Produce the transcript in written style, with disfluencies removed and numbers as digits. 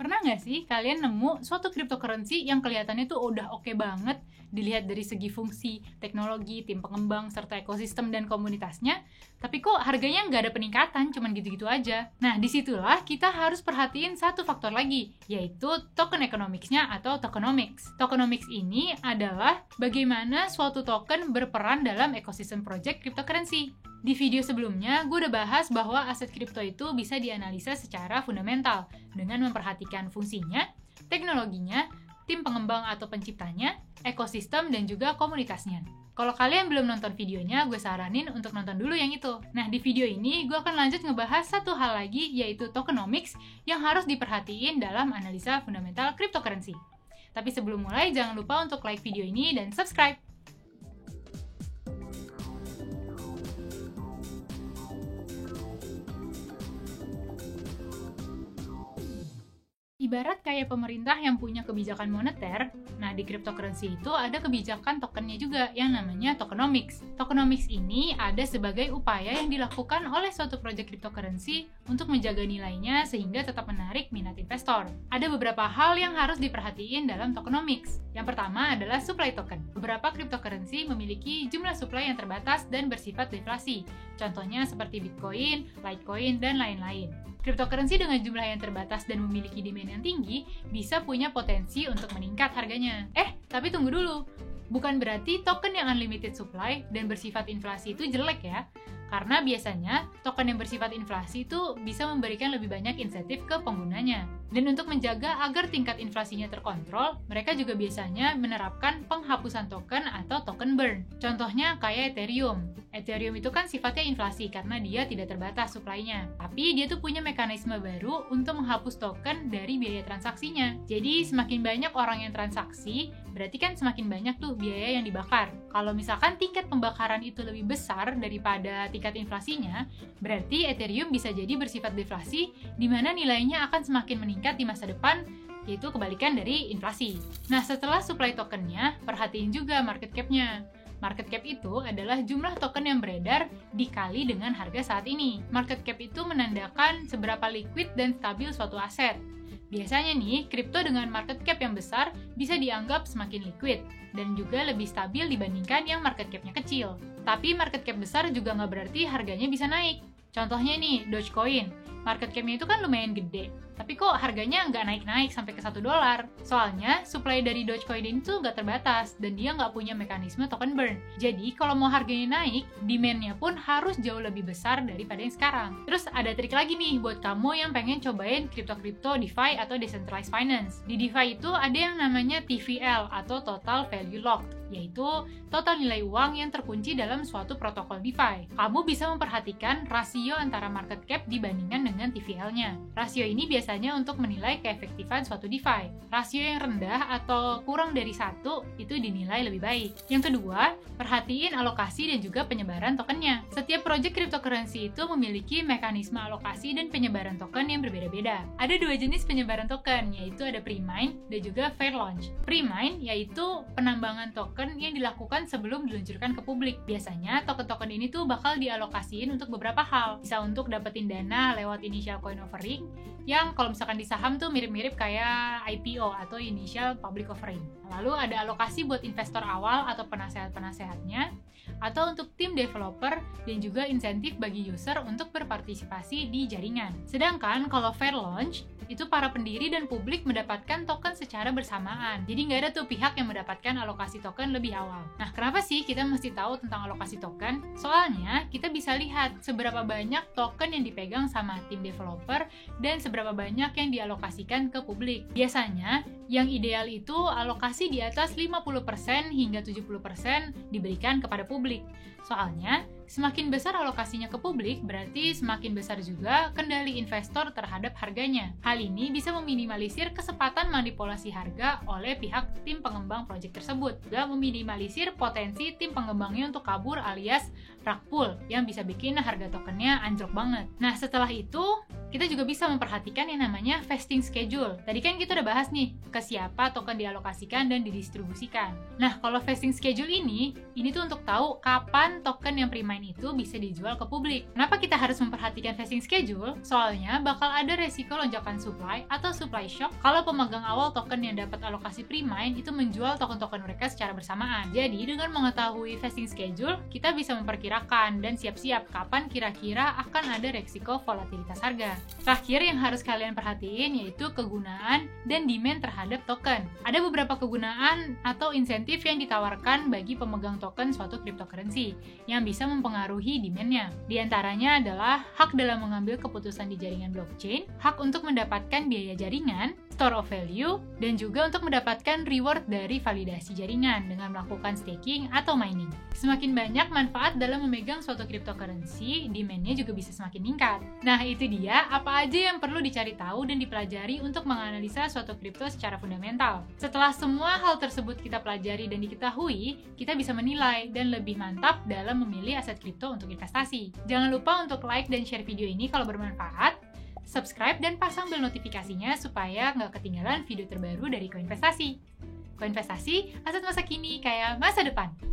Pernah nggak sih kalian nemu suatu cryptocurrency yang kelihatannya tuh udah oke banget dilihat dari segi fungsi, teknologi, tim pengembang, serta ekosistem dan komunitasnya, tapi kok harganya nggak ada peningkatan, cuman gitu-gitu aja. Nah, disitulah kita harus perhatiin satu faktor lagi, yaitu token economics-nya atau tokenomics. Tokenomics ini adalah bagaimana suatu token berperan dalam ekosistem project cryptocurrency. Di video sebelumnya, gue udah bahas bahwa aset kripto itu bisa dianalisa secara fundamental dengan memperhatikan fungsinya, teknologinya, tim pengembang atau penciptanya, ekosistem, dan juga komunitasnya. Kalau kalian belum nonton videonya, gue saranin untuk nonton dulu yang itu. Nah, di video ini gue akan lanjut ngebahas satu hal lagi, yaitu tokenomics yang harus diperhatiin dalam analisa fundamental cryptocurrency. Tapi sebelum mulai, jangan lupa untuk like video ini dan subscribe. Ibarat kayak pemerintah yang punya kebijakan moneter, nah di cryptocurrency itu ada kebijakan tokennya juga yang namanya tokenomics. Tokenomics ini ada sebagai upaya yang dilakukan oleh suatu project cryptocurrency untuk menjaga nilainya sehingga tetap menarik minat investor. Ada beberapa hal yang harus diperhatiin dalam tokenomics. Yang pertama adalah supply token. Beberapa cryptocurrency memiliki jumlah supply yang terbatas dan bersifat deflasi. Contohnya seperti Bitcoin, Litecoin, dan lain-lain. Cryptocurrency dengan jumlah yang terbatas dan memiliki demand yang tinggi bisa punya potensi untuk meningkat harganya. Tapi tunggu dulu. Bukan berarti token yang unlimited supply dan bersifat inflasi itu jelek ya. Karena biasanya token yang bersifat inflasi itu bisa memberikan lebih banyak insentif ke penggunanya. Dan untuk menjaga agar tingkat inflasinya terkontrol, mereka juga biasanya menerapkan penghapusan token atau token burn. Contohnya kayak Ethereum. Ethereum itu kan sifatnya inflasi karena dia tidak terbatas supply-nya. Tapi dia tuh punya mekanisme baru untuk menghapus token dari biaya transaksinya. Jadi semakin banyak orang yang transaksi, berarti kan semakin banyak tuh biaya yang dibakar. Kalau misalkan tingkat pembakaran itu lebih besar daripada tingkat inflasinya, berarti Ethereum bisa jadi bersifat deflasi, di mana nilainya akan semakin meningkat di masa depan, yaitu kebalikan dari inflasi. Nah, setelah supply tokennya, perhatiin juga market cap-nya. Market cap itu adalah jumlah token yang beredar dikali dengan harga saat ini. Market cap itu menandakan seberapa liquid dan stabil suatu aset. Biasanya nih, kripto dengan market cap yang besar bisa dianggap semakin liquid dan juga lebih stabil dibandingkan yang market cap-nya kecil. Tapi market cap besar juga nggak berarti harganya bisa naik. Contohnya nih, Dogecoin. Market cap-nya itu kan lumayan gede, tapi kok harganya nggak naik-naik sampai ke $1? Soalnya, supply dari Dogecoin ini tuh nggak terbatas, dan dia nggak punya mekanisme token burn. Jadi, kalau mau harganya naik, demand-nya pun harus jauh lebih besar daripada yang sekarang. Terus, ada trik lagi nih buat kamu yang pengen cobain kripto-kripto DeFi atau Decentralized Finance. Di DeFi itu ada yang namanya TVL atau Total Value Locked, yaitu total nilai uang yang terkunci dalam suatu protokol DeFi. Kamu bisa memperhatikan rasio antara market cap dibandingkan dengan TVL-nya. Rasio ini biasanya untuk menilai keefektifan suatu DeFi. Rasio yang rendah atau kurang dari 1 itu dinilai lebih baik. Yang kedua, perhatiin alokasi dan juga penyebaran tokennya. Setiap project cryptocurrency itu memiliki mekanisme alokasi dan penyebaran token yang berbeda-beda. Ada 2 jenis penyebaran token, yaitu ada pre-mine dan juga fair launch. Pre-mine yaitu penambangan token yang dilakukan sebelum diluncurkan ke publik. Biasanya token-token ini tuh bakal dialokasiin untuk beberapa hal. Bisa untuk dapetin dana lewat initial coin offering, yang kalau misalkan di saham tuh mirip-mirip kayak IPO atau initial public offering. Lalu ada alokasi buat investor awal atau penasehat-penasehatnya, atau untuk tim developer dan juga insentif bagi user untuk berpartisipasi di jaringan. Sedangkan kalau fair launch, itu para pendiri dan publik mendapatkan token secara bersamaan. Jadi nggak ada tuh pihak yang mendapatkan alokasi token lebih awal. Nah, kenapa sih kita mesti tahu tentang alokasi token? Soalnya, kita bisa lihat seberapa banyak token yang dipegang sama tim developer dan seberapa banyak yang dialokasikan ke publik. Biasanya, yang ideal itu alokasi di atas 50% hingga 70% diberikan kepada publik. Soalnya, semakin besar alokasinya ke publik, berarti semakin besar juga kendali investor terhadap harganya. Hal ini bisa meminimalisir kesempatan manipulasi harga oleh pihak tim pengembang proyek tersebut, juga meminimalisir potensi tim pengembangnya untuk kabur alias rug pull yang bisa bikin harga tokennya anjlok banget. Nah, setelah itu, kita juga bisa memperhatikan yang namanya vesting schedule. Tadi kan kita udah bahas nih, ke siapa token dialokasikan dan didistribusikan. Nah, kalau vesting schedule ini tuh untuk tahu kapan token yang pre-mine itu bisa dijual ke publik. Kenapa kita harus memperhatikan vesting schedule? Soalnya bakal ada resiko lonjakan supply atau supply shock kalau pemegang awal token yang dapat alokasi pre-mine itu menjual token-token mereka secara bersamaan. Jadi, dengan mengetahui vesting schedule, kita bisa memperkirakan dan siap-siap kapan kira-kira akan ada resiko volatilitas harga. Terakhir yang harus kalian perhatiin yaitu kegunaan dan demand terhadap token. Ada beberapa kegunaan atau insentif yang ditawarkan bagi pemegang token suatu cryptocurrency yang bisa mempengaruhi demand-nya. Di antaranya adalah hak dalam mengambil keputusan di jaringan blockchain, hak untuk mendapatkan biaya jaringan, store of value, dan juga untuk mendapatkan reward dari validasi jaringan dengan melakukan staking atau mining. Semakin banyak manfaat dalam memegang suatu cryptocurrency, demand-nya juga bisa semakin meningkat. Nah, itu dia apa aja yang perlu dicari tahu dan dipelajari untuk menganalisa suatu kripto secara fundamental. Setelah semua hal tersebut kita pelajari dan diketahui, kita bisa menilai dan lebih mantap dalam memilih aset kripto untuk investasi. Jangan lupa untuk like dan share video ini kalau bermanfaat, subscribe dan pasang bel notifikasinya supaya nggak ketinggalan video terbaru dari Koinvestasi. Koinvestasi, aset masa kini kayak masa depan.